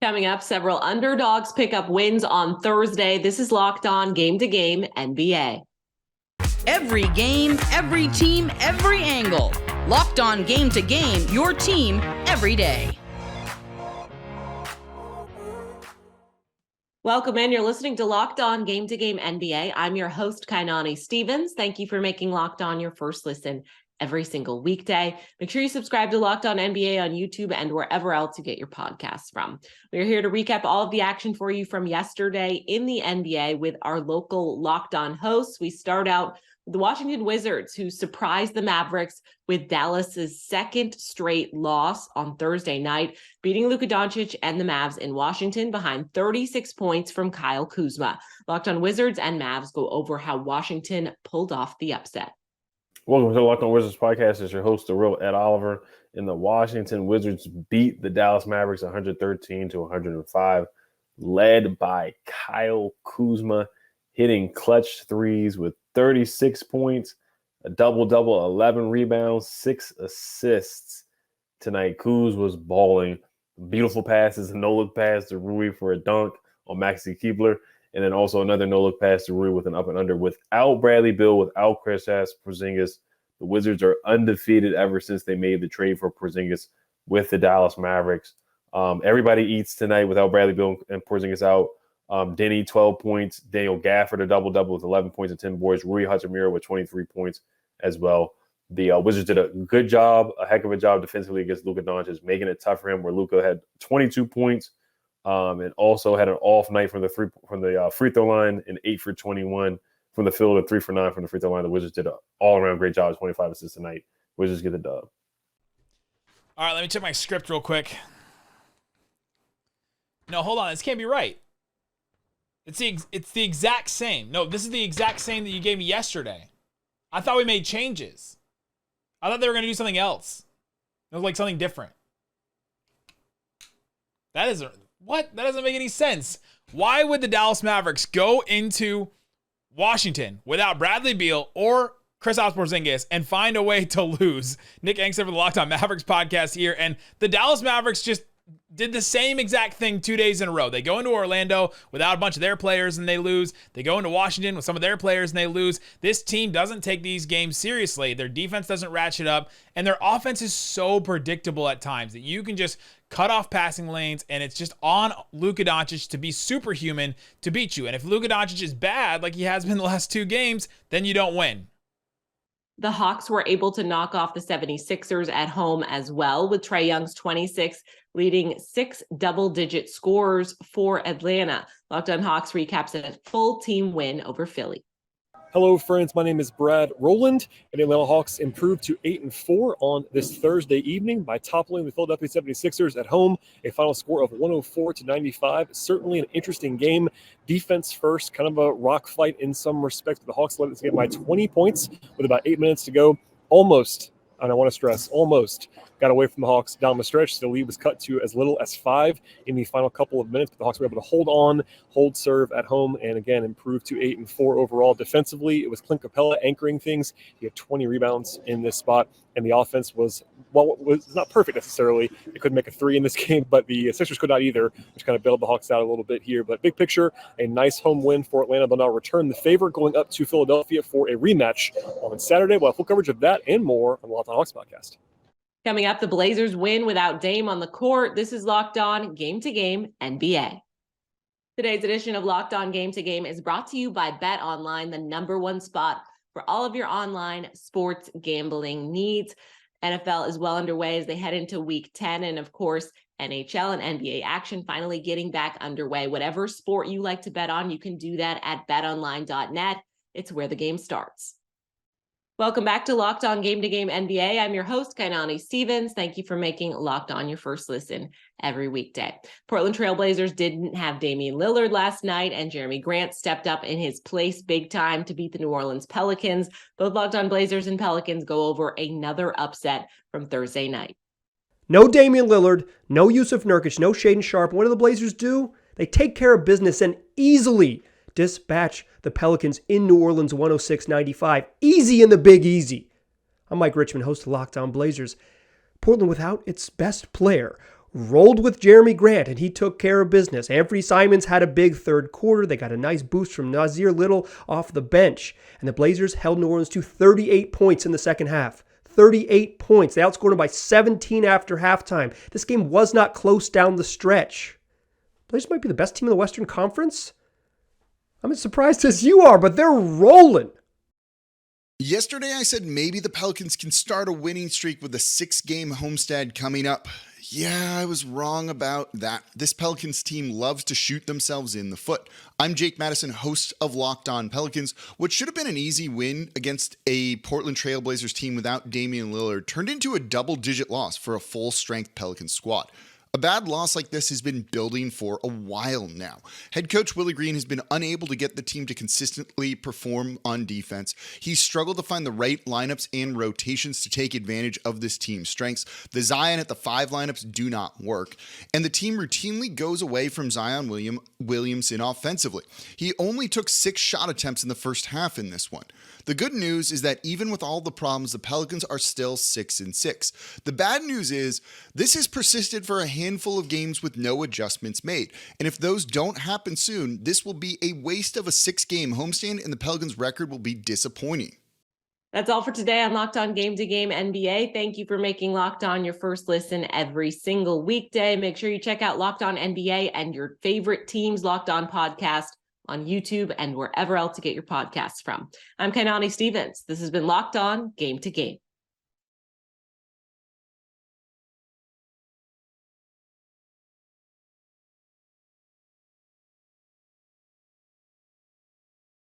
Coming up, several underdogs pick up wins on Thursday. This is Locked On Game to Game NBA. Every game, every team, every angle. Locked On Game to Game, your team every day. Welcome in. You're listening to Locked On Game to Game NBA. I'm your host, Kainani Stevens. Thank you for making Locked On your first listen every single weekday. Make sure you subscribe to Locked On NBA on YouTube and wherever else you get your podcasts from. We're here to recap all of the action for you from yesterday in the NBA with our local Locked On hosts. We start out with the Washington Wizards, who surprised the Mavericks with Dallas's second straight loss on Thursday night, beating Luka Doncic and the Mavs in Washington behind 36 points from Kyle Kuzma. Locked On Wizards and Mavs go over how Washington pulled off the upset. Welcome to the Locked On Wizards podcast. It's your host, the real Ed Oliver. And the Washington Wizards beat the Dallas Mavericks 113-105, led by Kyle Kuzma, hitting clutch threes with 36 points, a double-double, 11 rebounds, 6 assists tonight. Kuz was balling. Beautiful passes, a no-look pass to Rui for a dunk on Maxi Keebler. And then also another no-look pass to Rui with an up and under. Without Bradley Beal, without Kristaps Porzingis, the Wizards are undefeated ever since they made the trade for Porzingis with the Dallas Mavericks. Everybody eats tonight without Bradley Beal and Porzingis out. Denny, 12 points. Daniel Gafford, a double-double with 11 points and 10 boards. Rui Hachimura with 23 points as well. The Wizards did a good job, a heck of a job defensively against Luka Doncic, making it tough for him, where Luka had 22 points. And also had an off night from the free throw line, and 8 for 21 from the field, and 3 for 9 from the free throw line. The Wizards did an all-around great job, 25 assists tonight. Wizards get the dub. All right, let me check my script real quick. No, hold on. This can't be right. It's the exact same. No, this is the exact same that you gave me yesterday. I thought we made changes. I thought they were going to do something else. It was like something different. What? That doesn't make any sense. Why would the Dallas Mavericks go into Washington without Bradley Beal or Kristaps Porzingis and find a way to lose? Nick Angster for the Locked On Mavericks podcast here, and the Dallas Mavericks just did the same exact thing 2 days in a row. They go into Orlando without a bunch of their players and they lose. They go into Washington with some of their players and they lose. This team doesn't take these games seriously. Their defense doesn't ratchet up, and their offense is so predictable at times that you can just cut off passing lanes, and it's just on Luka Doncic to be superhuman to beat you. And if Luka Doncic is bad, like he has been the last 2 games, then you don't win. The Hawks were able to knock off the 76ers at home as well, with Trae Young's 26 leading 6 double-digit scorers for Atlanta. Locked On Hawks recaps a full team win over Philly. Hello, friends. My name is Brad Rowland, and the Atlanta Hawks improved to 8-4 on this Thursday evening by toppling the Philadelphia 76ers at home. A final score of 104-95. Certainly an interesting game. Defense first, kind of a rock fight in some respects. The Hawks led this game by 20 points with about 8 minutes to go. Almost, and I want to stress, almost got away from the Hawks down the stretch. The lead was cut to as little as 5 in the final couple of minutes, but the Hawks were able to hold on, hold serve at home, and again, improve to 8-4 overall. Defensively, it was Clint Capella anchoring things. He had 20 rebounds in this spot, and the offense was not perfect necessarily. They couldn't make a 3 in this game, but the Sixers could not either, which kind of bailed the Hawks out a little bit here. But big picture, a nice home win for Atlanta. They'll now return the favor going up to Philadelphia for a rematch on Saturday. We'll have full coverage of that and more on the Locked On Hawks podcast. Coming up, the Blazers win without Dame on the court. This is Locked On Game to Game NBA. Today's edition of Locked On Game to Game is brought to you by BetOnline, the #1 spot for all of your online sports gambling needs. NFL is well underway as they head into week 10. And of course, NHL and NBA action finally getting back underway. Whatever sport you like to bet on, you can do that at betonline.net. It's where the game starts. Welcome back to Locked On Game to Game NBA. I'm your host, Kainani Stevens. Thank you for making Locked On your first listen every weekday. Portland Trail Blazers didn't have Damian Lillard last night, and Jerami Grant stepped up in his place big time to beat the New Orleans Pelicans. Both Locked On Blazers and Pelicans go over another upset from Thursday night. No Damian Lillard, no Yusuf Nurkic, no Shaedon Sharpe. What do the Blazers do? They take care of business and easily dispatch the Pelicans in New Orleans 106-95. Easy in the Big Easy. I'm Mike Richmond, host of Locked On Blazers. Portland without its best player, rolled with Jerami Grant, and he took care of business. Anthony Simons had a big third quarter. They got a nice boost from Nasir Little off the bench, and the Blazers held New Orleans to 38 points in the second half. 38 points. They outscored them by 17 after halftime. This game was not close down the stretch. Blazers might be the best team in the Western Conference. I'm as surprised as you are, but they're rolling. Yesterday, I said maybe the Pelicans can start a winning streak with a 6-game homestand coming up. Yeah, I was wrong about that. This Pelicans team loves to shoot themselves in the foot. I'm Jake Madison, host of Locked On Pelicans. What should have been an easy win against a Portland Trail Blazers team without Damian Lillard turned into a double-digit loss for a full-strength Pelicans squad. A bad loss like this has been building for a while now. Head coach Willie Green has been unable to get the team to consistently perform on defense. He's struggled to find the right lineups and rotations to take advantage of this team's strengths. The Zion at the 5 lineups do not work, and the team routinely goes away from Zion Williamson offensively. He only took 6 shot attempts in the first half in this one. The good news is that even with all the problems, the Pelicans are still 6-6. The bad news is this has persisted for a handful of games with no adjustments made. And if those don't happen soon, this will be a waste of a 6-game homestand and the Pelicans' record will be disappointing. That's all for today on Locked On Game to Game NBA. Thank you for making Locked On your first listen every single weekday. Make sure you check out Locked On NBA and your favorite team's Locked On podcast on YouTube and wherever else to get your podcasts from. I'm Kainani Stevens. This has been Locked On Game to Game.